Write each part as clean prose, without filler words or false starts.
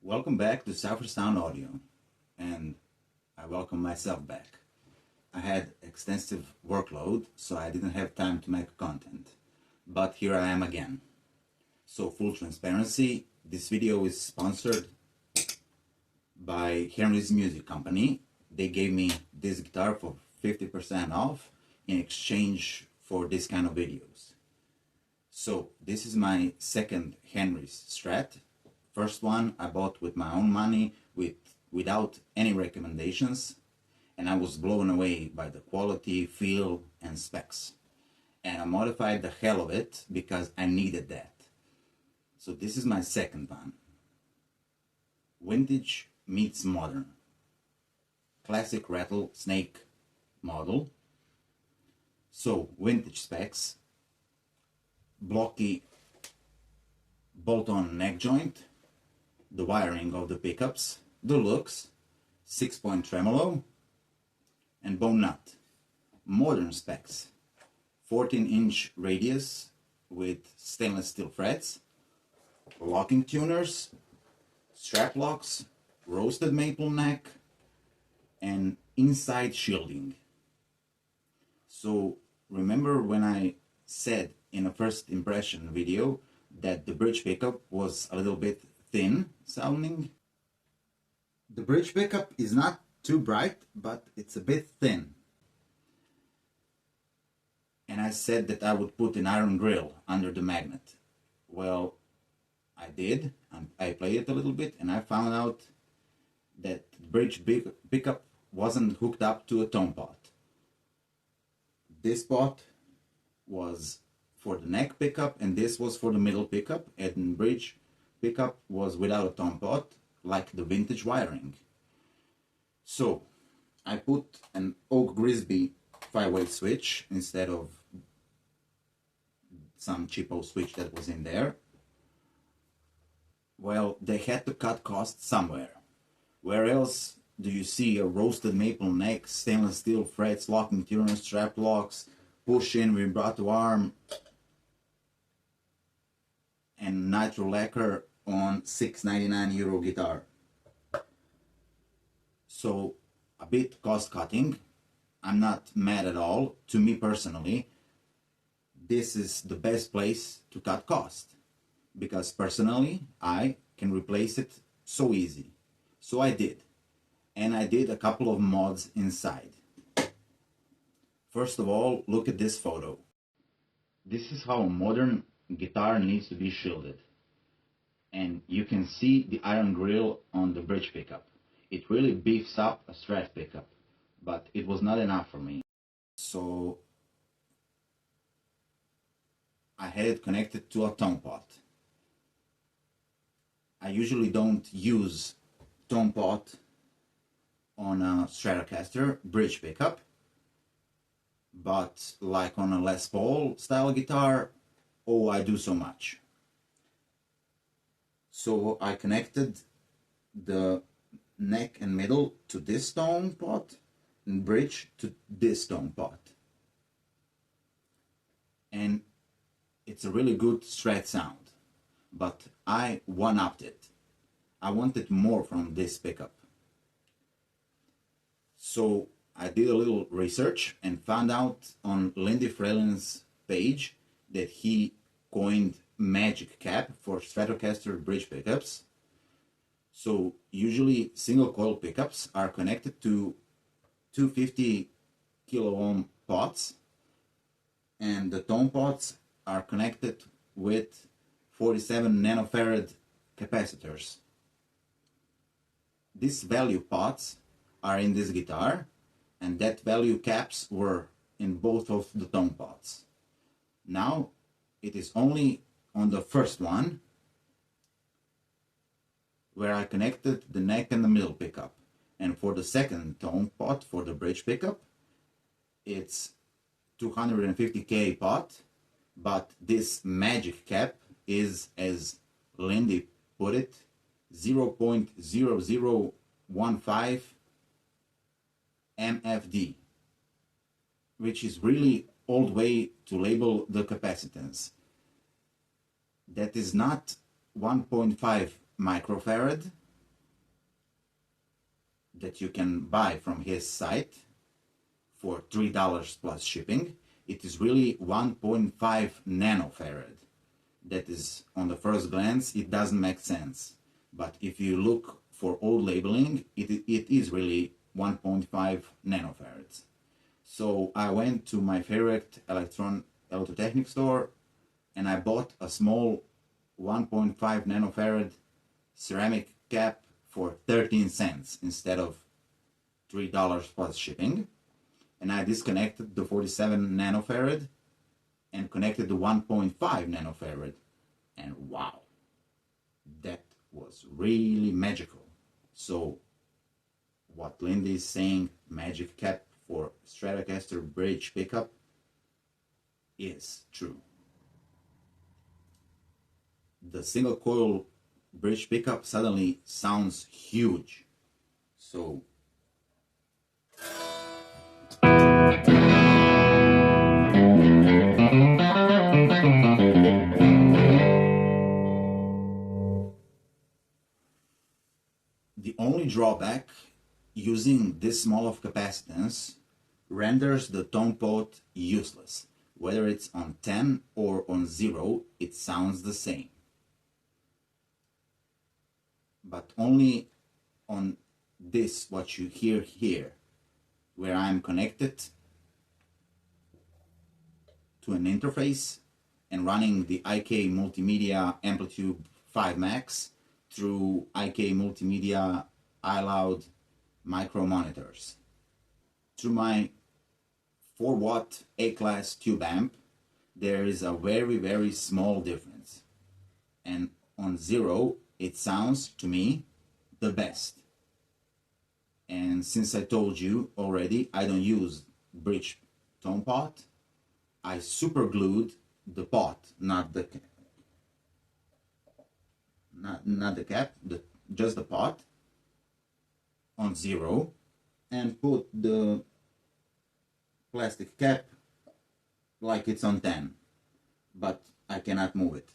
Welcome back to Software Sound Audio, and I welcome myself back. I had extensive workload, so I didn't have time to make content, but here I am again. So full transparency, this video is sponsored by Henry's Music Company. They gave me this guitar for 50% off in exchange for this kind of videos. So this is my second Henry's Strat. First one I bought with my own money, without any recommendations, and I was blown away by the quality, feel, and specs. And I modified the hell of it because I needed that. So this is my second one. Vintage meets modern. Classic rattlesnake model. So vintage specs, blocky bolt-on neck joint, the wiring of the pickups, the looks, 6-point tremolo, and bone nut. Modern specs, 14-inch radius with stainless steel frets, locking tuners, strap locks, roasted maple neck, and inside shielding. So remember when I said in a first impression video that the bridge pickup was a little bit thin sounding? The bridge pickup is not too bright, but it's a bit thin. And I said that I would put an iron grill under the magnet. Well, I did, and I played it a little bit, and I found out that the bridge pickup wasn't hooked up to a tone pot. This pot was for the neck pickup, and this was for the middle pickup, and bridge pickup was without a tone pot, like the vintage wiring. So I put an Oak Grisby 5-way switch instead of some cheapo switch that was in there. Well, they had to cut costs somewhere. Where else do you see a roasted maple neck, stainless steel frets, locking tuners, strap locks, push-in vibrato arm, and nitro lacquer on €6.99 guitar? So a bit cost cutting. I'm not mad at all. To me personally, this is the best place to cut cost, because personally I can replace it so easy. So I did, and I did a couple of mods inside. First of all, look at this photo. This is how a modern guitar needs to be shielded. And you can see the iron grill on the bridge pickup. It really beefs up a Strat pickup, but it was not enough for me. So I had it connected to a tone pot. I usually don't use tone pot on a Stratocaster bridge pickup, but like on a Les Paul style guitar, oh, I do so much. So I connected the neck and middle to this tone pot and bridge to this tone pot. And it's a really good Strat sound, but I one-upped it. I wanted more from this pickup. So I did a little research and found out on Lindy Freeland's page that he coined magic cap for Stratocaster bridge pickups. So usually single coil pickups are connected to 250 kilo ohm pots, and the tone pots are connected with 47 nanofarad capacitors. These value pots are in this guitar, and that value caps were in both of the tone pots. Now it is only on the first one where I connected the neck and the middle pickup, and for the second tone pot for the bridge pickup it's 250K pot, but this magic cap is, as Lindy put it, 0.0015 MFD, which is really old way to label the capacitance. That is not 1.5 microfarad, that you can buy from his site for $3 plus shipping. It is really 1.5 nanofarad. That is, on the first glance, it doesn't make sense. But if you look for old labeling, it is really 1.5 nanofarads. So I went to my favorite electrotechnic store and I bought a small 1.5 nanofarad ceramic cap for 13 cents instead of $3 plus shipping. And I disconnected the 47 nanofarad and connected the 1.5 nanofarad. And wow, that was really magical. So what Lindy is saying, magic cap for Stratocaster bridge pickup, is true. The single coil bridge pickup suddenly sounds huge. So the only drawback using this small of capacitance renders the tone pot useless. Whether it's on 10 or on 0, it sounds the same. But only on this, what you hear here, where I'm connected to an interface and running the IK Multimedia Amplitude 5 Max through IK Multimedia iLoud micro monitors. Through my 4-watt A-class tube amp, there is a very, very small difference. And on 0, it sounds, to me, the best. And since I told you already, I don't use bridge tone pot, I super glued the pot, not the cap, just the pot on 0, and put the plastic cap like it's on 10, but I cannot move it.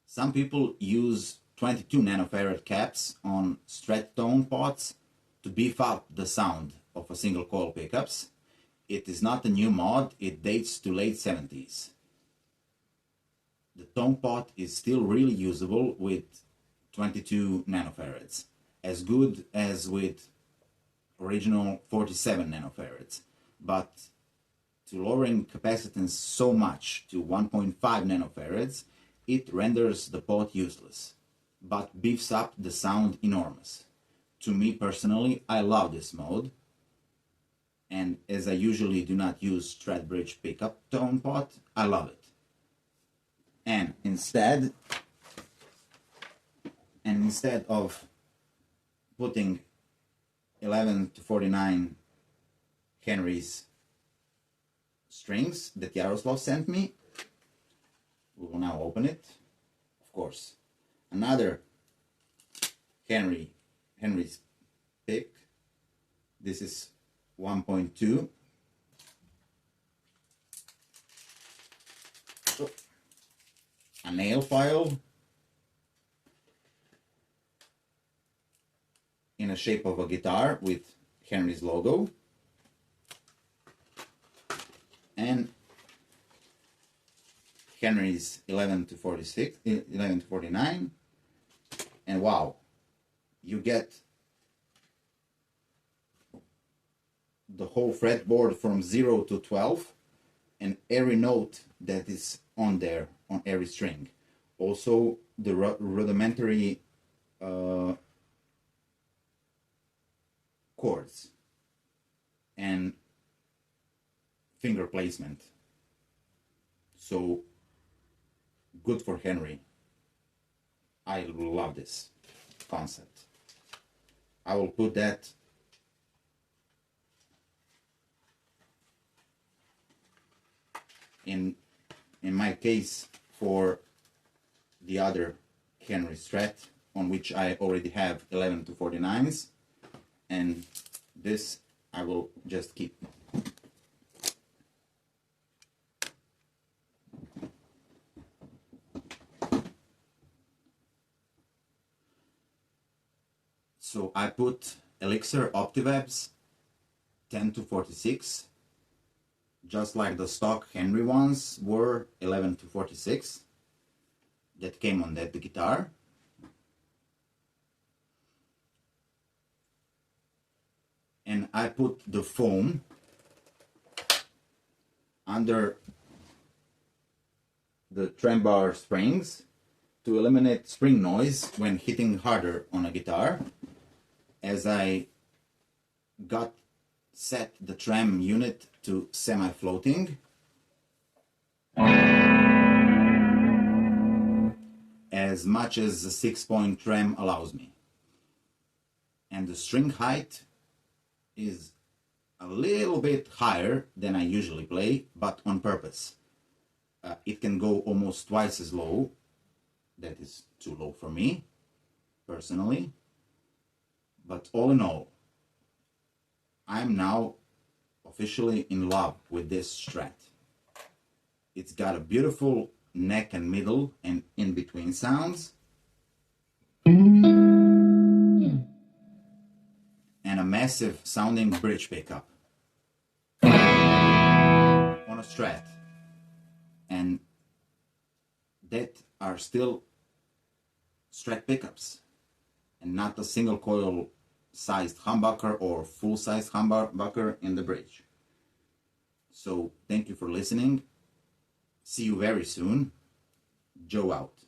Some people use 22 nanofarad caps on Strat tone pots to beef up the sound of a single coil pickups. It is not a new mod, it dates to late 70s. The tone pot is still really usable with 22 nanofarads, as good as with original 47 nanofarads, but to lowering capacitance so much to 1.5 nanofarads, it renders the pot useless, but beefs up the sound enormous. To me personally, I love this mode, and as I usually do not use Strat bridge pickup tone pot, I love it. And instead of putting 11 to 49 Henry's strings that Jaroslav sent me, we will now open it. Of course, another Henry's pick. This is 1.2. So, a nail file in the shape of a guitar with Henry's logo, and Henry's 11 to 49, and wow, you get the whole fretboard from 0 to 12 and every note that is on there on every string. Also the rudimentary chords and finger placement. So good for Henry. I love this concept. I will put that in my case for the other Henry Strat, on which I already have 11 to 49s, and this I will just keep. So I put Elixir OptiVibes 10 to 46, just like the stock Henry ones were 11 to 46 that came on that guitar. And I put the foam under the trem bar springs to eliminate spring noise when hitting harder on a guitar. As I got set the trem unit to semi-floating, as much as the 6-point trem allows me. And the string height is a little bit higher than I usually play, but on purpose. It can go almost twice as low. That is too low for me, personally. But all in all, I'm now officially in love with this Strat. It's got a beautiful neck and middle and in-between sounds, and a massive sounding bridge pickup on a Strat. And that are still Strat pickups and not a single coil sized humbucker or full sized humbucker in the bridge. So thank you for listening. See you very soon. Joe out.